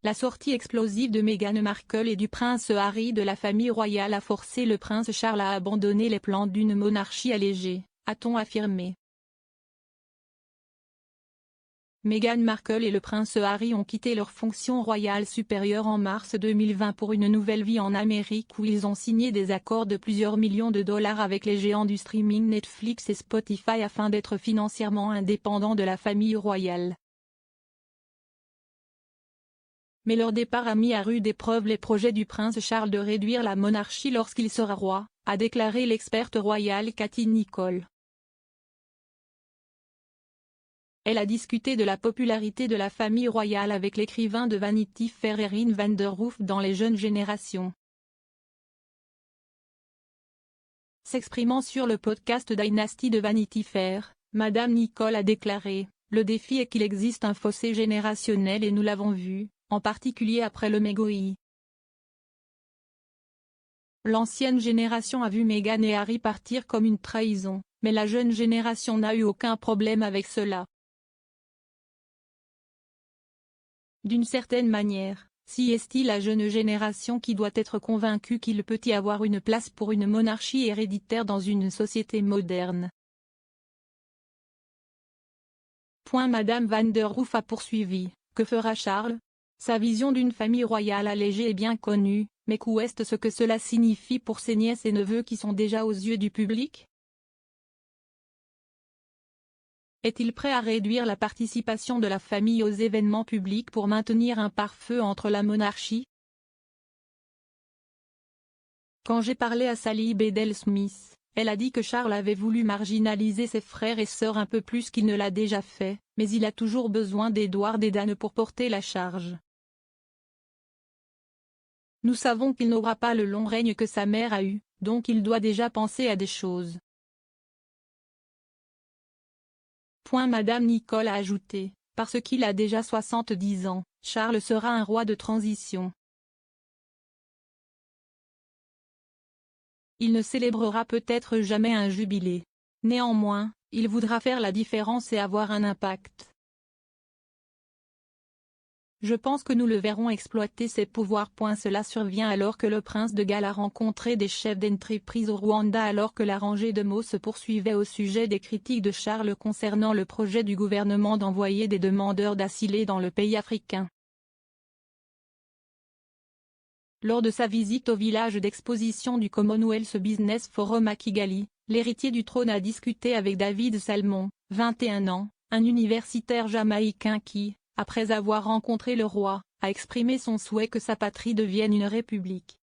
La sortie explosive de Meghan Markle et du prince Harry de la famille royale a forcé le prince Charles à abandonner les plans d'une monarchie allégée, a-t-on affirmé. Meghan Markle et le prince Harry ont quitté leur fonction royale supérieure en mars 2020 pour une nouvelle vie en Amérique où ils ont signé des accords de plusieurs millions de dollars avec les géants du streaming Netflix et Spotify afin d'être financièrement indépendants de la famille royale. Mais leur départ a mis à rude épreuve les projets du prince Charles de réduire la monarchie lorsqu'il sera roi, a déclaré l'experte royale Katie Nicholl. Elle a discuté de la popularité de la famille royale avec l'écrivain de Vanity Fair Erin van der Wulf dans les jeunes générations. S'exprimant sur le podcast Dynasty de Vanity Fair, Madame Nicholl a déclaré « Le défi est qu'il existe un fossé générationnel et nous l'avons vu, en particulier après le Megoi. L'ancienne génération a vu Meghan et Harry partir comme une trahison, mais la jeune génération n'a eu aucun problème avec cela. D'une certaine manière, si est-il la jeune génération qui doit être convaincue qu'il peut y avoir une place pour une monarchie héréditaire dans une société moderne. » Madame van der Wulf a poursuivi, que fera Charles ? Sa vision d'une famille royale allégée est bien connue, mais qu'est-ce que cela signifie pour ses nièces et neveux qui sont déjà aux yeux du public ? Est-il prêt à réduire la participation de la famille aux événements publics pour maintenir un pare-feu entre la monarchie ? Quand j'ai parlé à Sally Bedell-Smith, elle a dit que Charles avait voulu marginaliser ses frères et sœurs un peu plus qu'il ne l'a déjà fait, mais il a toujours besoin d'Edward et d'Anne pour porter la charge. Nous savons qu'il n'aura pas le long règne que sa mère a eu, donc il doit déjà penser à des choses. Madame Nicholl a ajouté, parce qu'il a déjà 70 ans, Charles sera un roi de transition. Il ne célébrera peut-être jamais un jubilé. Néanmoins, il voudra faire la différence et avoir un impact. Je pense que nous le verrons exploiter ses pouvoirs. Cela survient alors que le prince de Galles a rencontré des chefs d'entreprise au Rwanda alors que la rangée de mots se poursuivait au sujet des critiques de Charles concernant le projet du gouvernement d'envoyer des demandeurs d'asile dans le pays africain. Lors de sa visite au village d'exposition du Commonwealth Business Forum à Kigali, l'héritier du trône a discuté avec David Salmon, 21 ans, un universitaire jamaïcain qui, après avoir rencontré le roi, a exprimé son souhait que sa patrie devienne une république.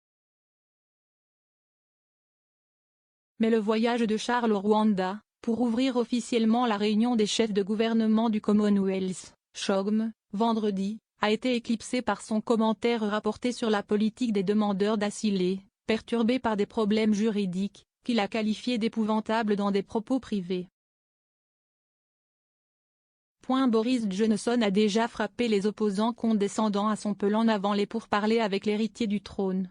Mais le voyage de Charles au Rwanda, pour ouvrir officiellement la réunion des chefs de gouvernement du Commonwealth, CHOGM, vendredi, a été éclipsé par son commentaire rapporté sur la politique des demandeurs d'asile, perturbé par des problèmes juridiques, qu'il a qualifiés d'épouvantables dans des propos privés. Boris Johnson a déjà frappé les opposants condescendants à son plan avant les pourparlers avec l'héritier du trône.